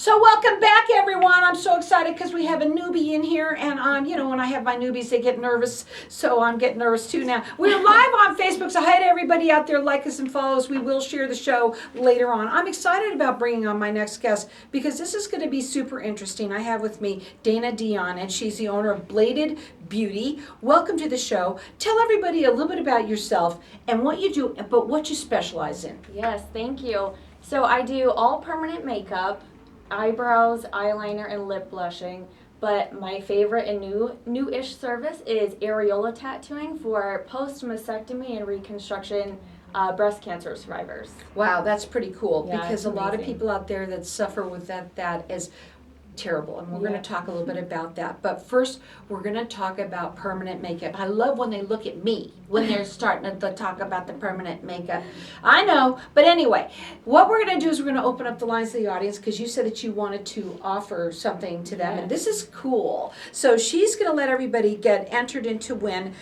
So welcome back, everyone. I'm so excited because we have a newbie in here, and when I have my newbies, they get nervous, so I'm getting nervous too now. We're live on Facebook, so hi to everybody out there. Like us and follow us. We will share the show later on. I'm excited about bringing on my next guest because this is going to be super interesting. I have with me Dana Dion, and she's the owner of Bladed Beauty. Welcome to the show. Tell everybody a little bit about yourself and what you do, but what you specialize in. Yes, thank you. So I do all permanent makeup, eyebrows, eyeliner, and lip blushing. But my favorite and new-ish service is areola tattooing for post-mastectomy and reconstruction breast cancer survivors. Wow, that's pretty cool Yeah, because it's a lot of amazing. people out there that suffer with that is terrible, and we're going Yeah. to talk a little bit about that. But first, we're going to talk about permanent makeup. I love when they look at me when they're starting to talk about the permanent makeup. I know, but anyway, what we're going to do is we're going to open up the lines to the audience because you said that you wanted to offer something to them, and this is cool. So she's going to let everybody get entered into win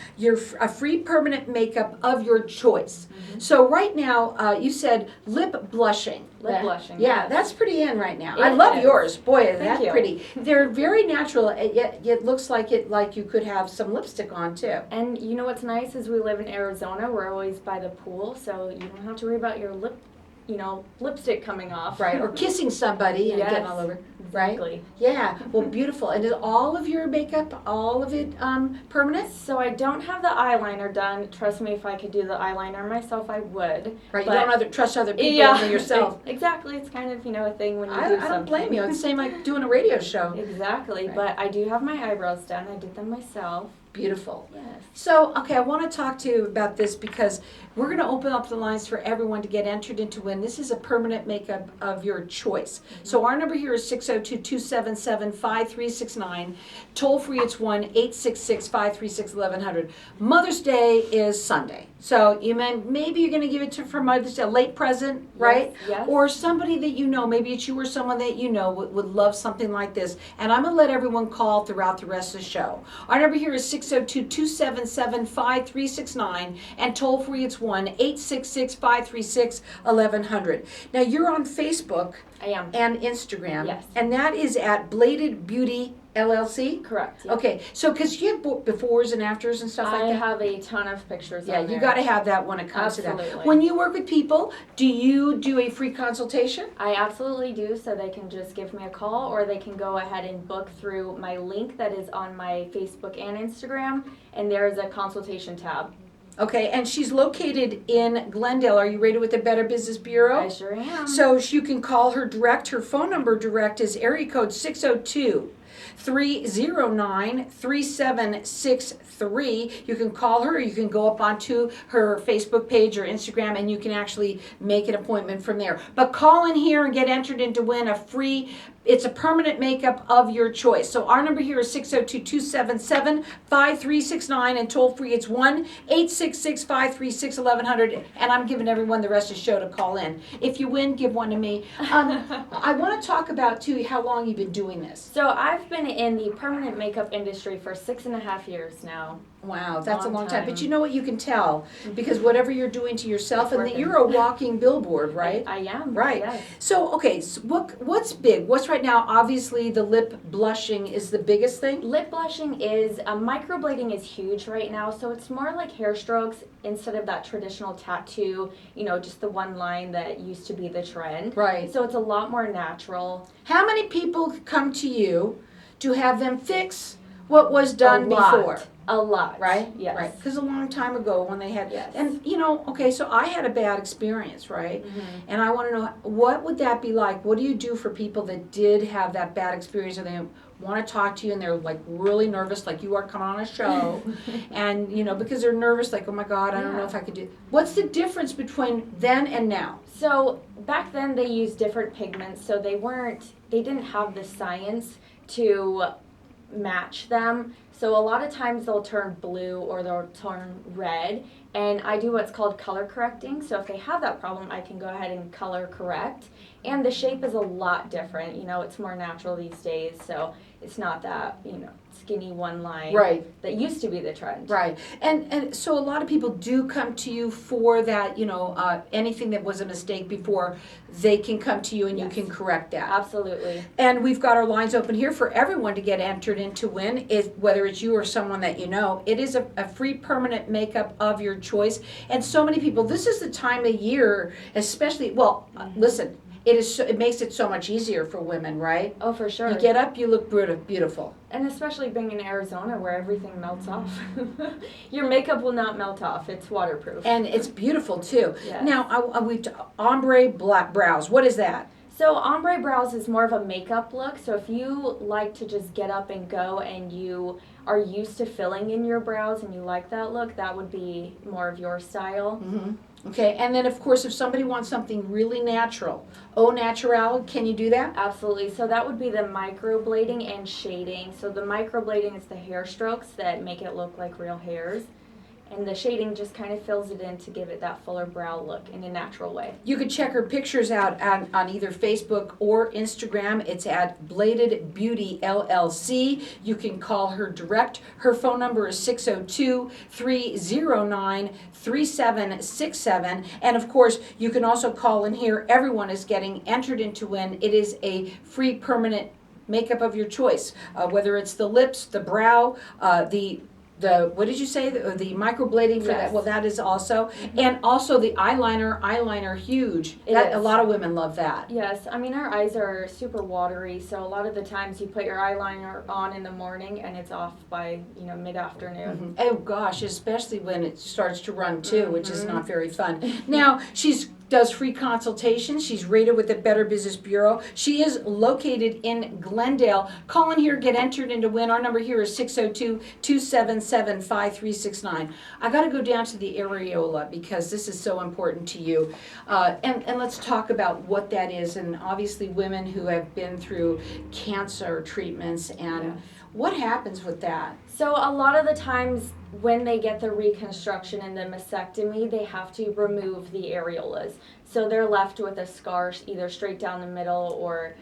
a free permanent makeup of your choice. So right now, you said lip blushing. Lip blushing, Yeah, yes. that's pretty in right now. It I love is. yours. Boy, Thank that's you. pretty. They're very natural, yet it looks like you could have some lipstick on too. And you know what's nice is we live in Arizona. We're always by the pool, so you don't have to worry about your lipstick coming off. Right, or kissing somebody and getting Yes, all over. Right? Exactly. Yeah, well, beautiful. And is all of your makeup, all of it permanent? So I don't have the eyeliner done. Trust me, if I could do the eyeliner myself, I would. Right, But- you don't trust other people Yeah, than yourself. Exactly. It's kind of, a thing when you I do something. don't blame you. It's the same like doing a radio show. Exactly. Right. But I do have my eyebrows done. I did them myself. Beautiful. Yes. So, okay, I want to talk to you about this because we're going to open up the lines for everyone to get entered into win. This is a permanent makeup of your choice. So our number here is 602-277-5369. Toll free, it's 1-866-536-1100. Mother's Day is Sunday. So maybe you're going to give it for Mother's Day, a late present, right? Yes. Or somebody that you know, maybe it's you or someone that you know would love something like this. And I'm going to let everyone call throughout the rest of the show. Our number here is 602-277-5369, and toll free it's 1-866-536-1100. Now you're on Facebook I am. and Instagram, Yes. and that is at Bladed Beauty LLC. Correct. Yeah. Okay, so because you have befores and afters and stuff I like that. have a ton of pictures Yeah, on you there. got to have that when it comes to that. Absolutely. When you work with people, do you do a free consultation? I absolutely do, so they can just give me a call or they can go ahead and book through my link that is on my Facebook and Instagram, and there's a consultation tab. Okay, and she's located in Glendale. Are you rated with the Better Business Bureau? I sure am. So you can call her direct. Her phone number direct is area code 602-309-3763. You can call her, or you can go up onto her Facebook page or Instagram, and you can actually make an appointment from there. But call in here and get entered in to win it's a permanent makeup of your choice. So our number here is 602-277-5369, and toll free it's 1-866-536-1100, and I'm giving everyone the rest of the show to call in. If you win, give one to me. I want to talk about too how long you've been doing this. So I've been in the permanent makeup industry for 6.5 years now. Wow, that's a long Long time. But time. you know what, you can tell because whatever you're doing to yourself, It's and working. you're a walking billboard, right? I am. Right. Yes. So, okay, so what's big? What's right now? Obviously, the lip blushing is the biggest thing. Lip blushing is, microblading is huge right now, so it's more like hair strokes instead of that traditional tattoo, just the one line that used to be the trend. Right. So it's a lot more natural. How many people come to you to have them fix what was done a lot. before? A lot. Right? Yes. Right. Because a long time ago when they had, Yes. and okay, so I had a bad experience, right? Mhm. And I want to know, what would that be like? What do you do for people that did have that bad experience and they want to talk to you and they're like really nervous, like you are coming on a show, and because they're nervous, like, oh my God, I don't know Yeah. if I could do. What's the difference between then and now? So back then they used different pigments, so they didn't have the science to match them. So a lot of times they'll turn blue or they'll turn red, and I do what's called color correcting. So if they have that problem, I can go ahead and color correct. And the shape is a lot different. You know, it's more natural these days, so it's not that, you know, skinny one line Right. that used to be the trend. Right, and so a lot of people do come to you for that, you know, anything that was a mistake before, they can come to you and you Yes. can correct that. Absolutely. And we've got our lines open here for everyone to get entered in to win, whether it's you or someone that you know. It is a free permanent makeup of your choice. And so many people, this is the time of year, especially, well, listen, it makes it so much easier for women, right? Oh, for sure. You get up, you look beautiful. And especially being in Arizona where everything melts off. Your makeup will not melt off. It's waterproof. And it's beautiful too. Yes. Now, ombre black brows, what is that? So ombre brows is more of a makeup look. So if you like to just get up and go and you are used to filling in your brows and you like that look, that would be more of your style. Mm-hmm. Okay, and then of course, if somebody wants something really natural, au naturel, can you do that? Absolutely. So that would be the microblading and shading. So the microblading is the hair strokes that make it look like real hairs. And the shading just kind of fills it in to give it that fuller brow look in a natural way. You can check her pictures out on either Facebook or Instagram. It's at Bladed Beauty LLC. You can call her direct. Her phone number is 602-309-3767. And of course, you can also call in here. Everyone is getting entered into win. It is a free permanent makeup of your choice, whether it's the lips, the brow, the what did you say? The microblading for that? Yes. Well, that is also, and also the eyeliner huge. It That is. a lot of women love that. Yes, I mean our eyes are super watery, so a lot of the times you put your eyeliner on in the morning and it's off by, you know, mid-afternoon. Oh gosh, especially when it starts to run too, which is Mhm. not very fun. Now she's does free consultations. She's rated with the Better Business Bureau. She is located in Glendale. Call in here, get entered into win. Our number here is 602-277-5369. I got to go down to the areola because this is so important to you. And let's talk about what that is. And obviously women who have been through cancer treatments and Yes. what happens with that? So a lot of the times when they get the reconstruction and the mastectomy, they have to remove the areolas. So they're left with a scar either straight down the middle or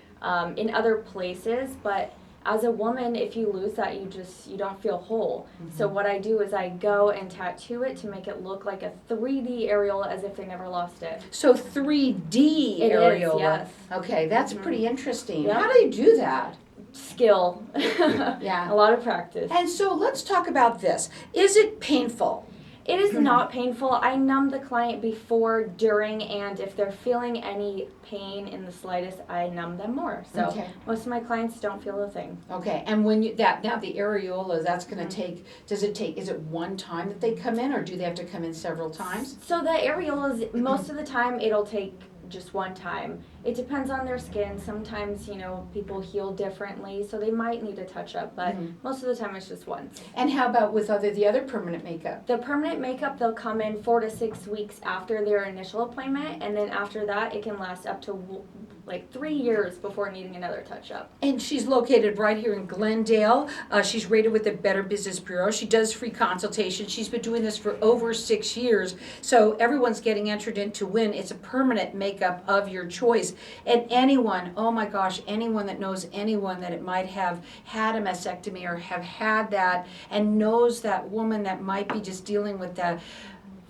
in other places. But as a woman, if you lose that, you don't feel whole. So what I do is I go and tattoo it to make it look like a 3D areola as if they never lost it. So 3D It is, areola. yes. Okay, that's pretty interesting. Yeah. How do you do that? Skill. Yeah. A lot of practice. And so let's talk about this. Is it painful? It is not painful. I numb the client before, during, and if they're feeling any pain in the slightest, I numb them more. So Okay. most of my clients don't feel a thing. Okay, and when you now the areola, that's going to take. Is it one time that they come in, or do they have to come in several times? So the areolas, most of the time, it'll take just one time. It depends on their skin. Sometimes, you know, people heal differently, so they might need a touch up, but most of the time it's just once. And how about with the other permanent makeup? The permanent makeup, they'll come in 4 to 6 weeks after their initial appointment, and then after that, it can last up to like 3 years before needing another touch up. And she's located right here in Glendale. She's rated with the Better Business Bureau. She does free consultation. She's been doing this for over 6 years. So everyone's getting entered in to win. It's a permanent makeup of your choice. And anyone, oh my gosh, anyone that knows anyone that it might have had a mastectomy or have had that and knows that woman that might be just dealing with that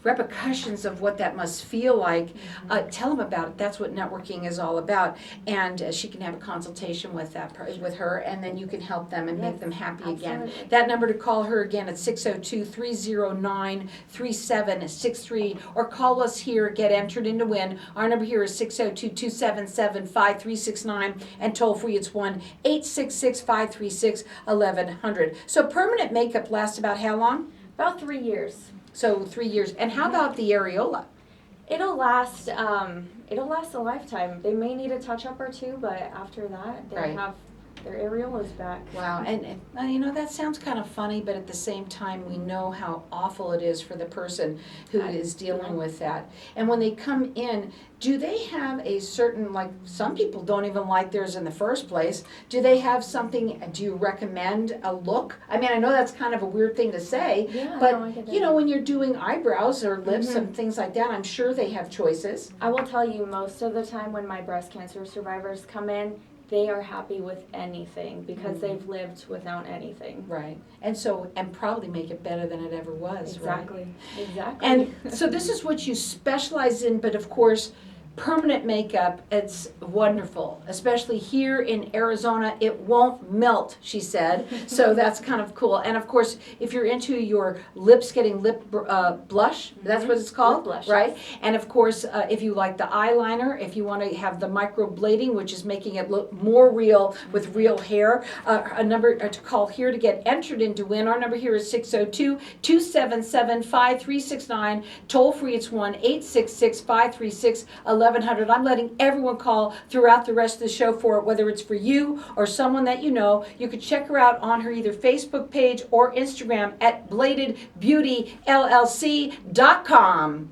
repercussions of what that must feel like, tell them about it. That's what networking is all about. And she can have a consultation with with her, and then you can help them and make them happy again. absolutely. That number to call her again at 602-309-3763, or call us here, get entered into win. Our number here is 602-277-5369, and toll free it's 1-866-536-1100. So permanent makeup lasts about how long? About 3 years. So 3 years. And how about the areola? It'll last a lifetime. They may need a touch up or two, but after that, they Right. have their areolas back. Wow, and you know, that sounds kind of funny, but at the same time, we know how awful it is for the person who is dealing with that. And when they come in, do they have a certain, like, some people don't even like theirs in the first place. Do they have something, do you recommend a look? I mean, I know that's kind of a weird thing to say, Yeah, but, no, I get you know, when you're doing eyebrows or lips Mhm. and things like that, I'm sure they have choices. I will tell you, most of the time when my breast cancer survivors come in, they are happy with anything because they've lived without anything. Right. And so, and probably make it better than it ever was, right? Exactly. And so this is what you specialize in, but of course, permanent makeup, it's wonderful, especially here in Arizona. It won't melt, she said, so that's kind of cool. And of course, if you're into your lips, getting lip blush, that's what it's called, Lip blush, right? And of course, if you like the eyeliner, if you want to have the microblading, which is making it look more real with real hair, a number to call here to get entered in to win. Our number here is 602-277-5369. Toll free, it's 1-866-536-1100. I'm letting everyone call throughout the rest of the show for it, whether it's for you or someone that you know. You can check her out on her either Facebook page or Instagram at bladedbeautyllc.com.